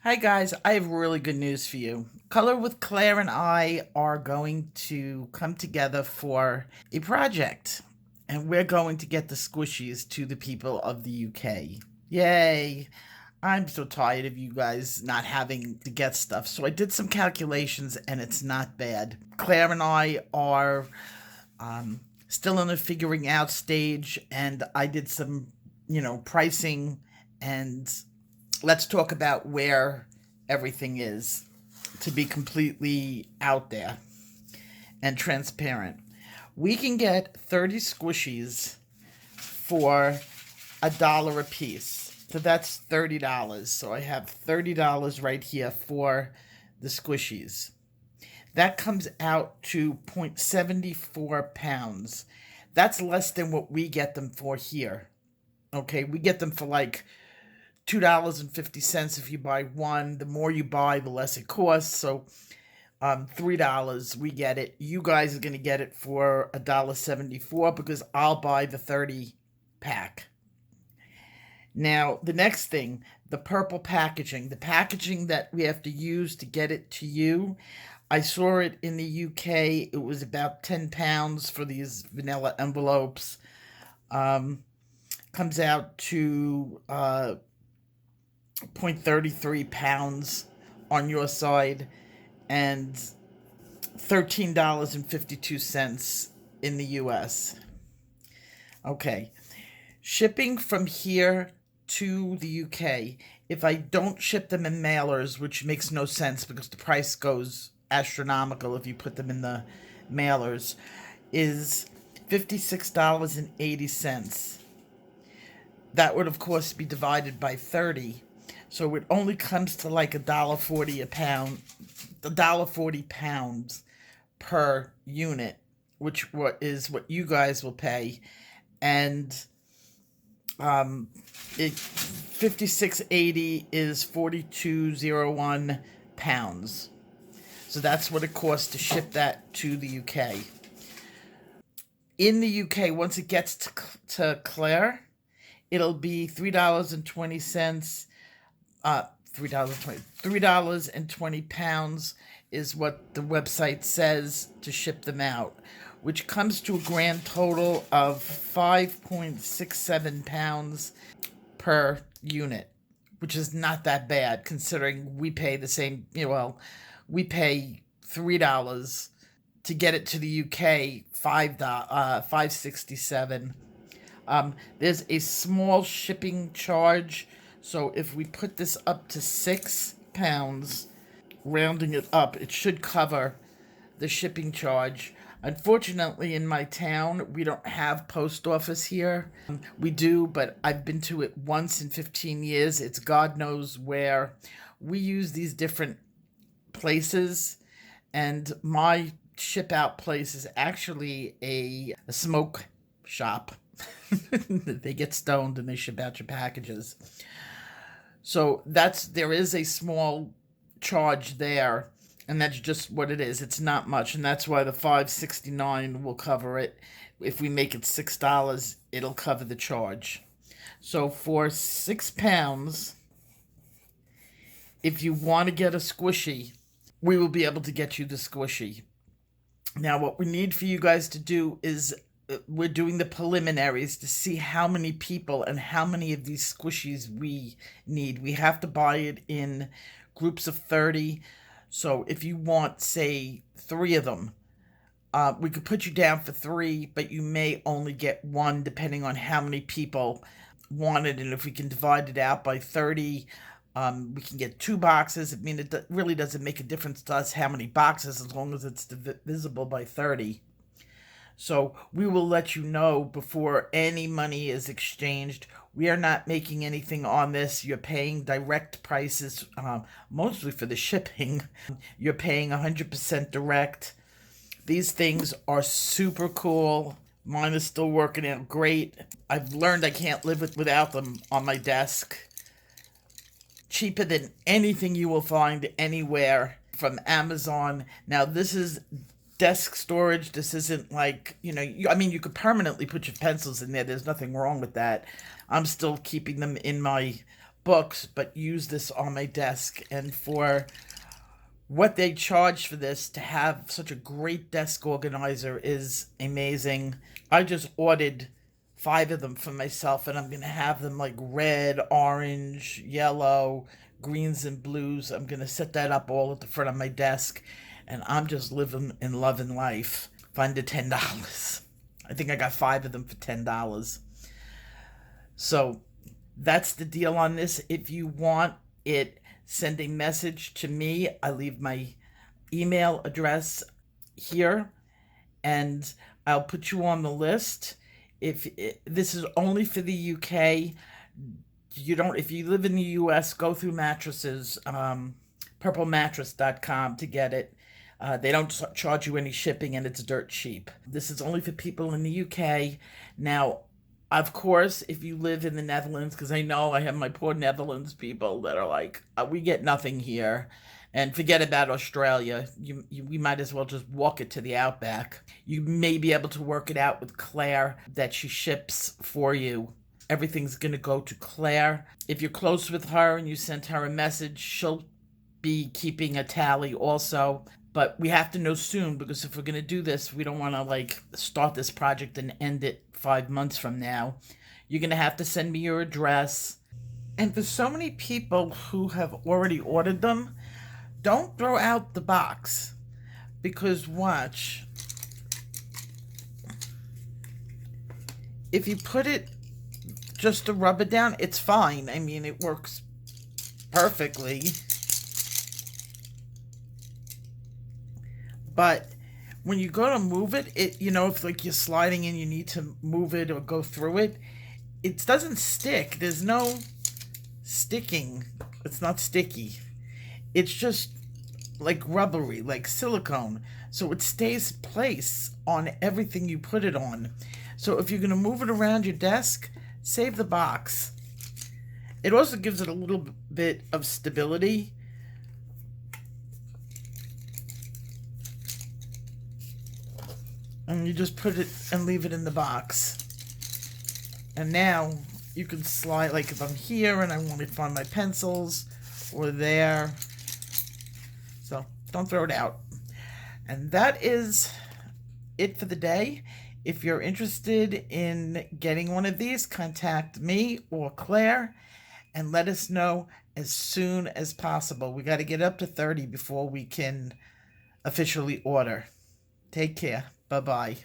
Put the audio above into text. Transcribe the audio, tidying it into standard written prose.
Hi guys, I have really good news for you. Color with Claire and I are going to come together for a project, and we're going to get the squishies to the people of the UK. Yay! I'm so tired of you guys not having to get stuff, so I did some calculations and it's not bad. Claire and I are still in the figuring out stage, and I did some, pricing, and let's talk about where everything is to be completely out there and transparent. We can get 30 squishies for $1 a piece. So that's $30. So I have $30 right here for the squishies. That comes out to 0.74 pounds. That's less than what we get them for here. Okay, we get them for like $2.50 if you buy one. The more you buy, the less it costs. So $3 we get it. You guys are going to get it for $1.74 because I'll buy the 30 pack. Now, the next thing, the purple packaging. The packaging that we have to use to get it to you. I saw it in the UK. It was about £10 for these vanilla envelopes. Comes out to 0.33 pounds on your side and $13.52 in the US. Okay. Shipping from here to the UK, if I don't ship them in mailers, which makes no sense because the price goes astronomical if you put them in the mailers, is $56.80. That would, of course, be divided by 30. So it only comes to like $1.40 a pound, $1.40 per unit, which is what you guys will pay. And 56.80 is 4201 pounds. So that's what it costs to ship that to the UK. In the UK, once it gets to Claire, it'll be $3.20. $3.20 is what the website says to ship them out, which comes to a grand total of 5.67 pounds per unit, which is not that bad considering we pay the same. We pay $3 to get it to the UK. $5.67. There's a small shipping charge. So if we put this up to 6 pounds, rounding it up, it should cover the shipping charge. Unfortunately, in my town, we don't have post office here. We do, but I've been to it once in 15 years. It's God knows where. We use these different places, and my ship out place is actually a smoke shop. They get stoned and they ship out your packages. So there is a small charge there, and that's just what it is. It's not much, and that's why the $5.69 will cover it. If we make it $6, it'll cover the charge. So for 6 pounds, if you want to get a squishy, we will be able to get you the squishy. Now, what we need for you guys to do is we're doing the preliminaries to see how many people and how many of these squishies we need. We have to buy it in groups of 30. So if you want, say, 3 of them, we could put you down for 3, but you may only get 1 depending on how many people want it. And if we can divide it out by 30, we can get 2 boxes. I mean, it really doesn't make a difference to us how many boxes as long as it's divisible by 30. So we will let you know before any money is exchanged. We are not making anything on this. You're paying direct prices, mostly for the shipping. You're paying 100% direct. These things are super cool. Mine is still working out great. I've learned I can't live without them on my desk. Cheaper than anything you will find anywhere from Amazon. Now, this is desk storage. This isn't like, you could permanently put your pencils in there. There's nothing wrong with that. I'm still keeping them in my books, but use this on my desk. And for what they charge for this, to have such a great desk organizer, is amazing. I just ordered 5 of them for myself, and I'm going to have them like red, orange, yellow, greens, and blues. I'm going to set that up all at the front of my desk, and I'm just living and loving life. Find the $10. I think I got 5 of them for $10. So that's the deal on this. If you want it, send a message to me. I leave my email address here, and I'll put you on the list. This is only for the UK. If you live in the US, go through Mattresses, purplemattress.com to get it. They don't charge you any shipping, and it's dirt cheap. This is only for people in the UK. Now, of course, if you live in the Netherlands, because I know I have my poor Netherlands people that are like, we get nothing here. And forget about Australia. We might as well just walk it to the outback. You may be able to work it out with Claire, that she ships for you. Everything's going to go to Claire. If you're close with her and you send her a message, she'll be keeping a tally also. But we have to know soon, because if we're going to do this, we don't want to like start this project and end it 5 months from now. You're going to have to send me your address. And for so many people who have already ordered them, don't throw out the box, because watch, if you put it just to rub it down, it's fine. I mean, it works perfectly. But when you go to move it, if like you're sliding and you need to move it or go through it, it doesn't stick. There's no sticking. It's not sticky. It's just like rubbery, like silicone. So it stays place on everything you put it on. So if you're going to move it around your desk, save the box. It also gives it a little bit of stability. And you just put it and leave it in the box. And now you can slide, like if I'm here and I want to find my pencils, or there. So don't throw it out. And that is it for the day. If you're interested in getting one of these, contact me or Claire and let us know as soon as possible. We got to get up to 30 before we can officially order. Take care. Bye-bye.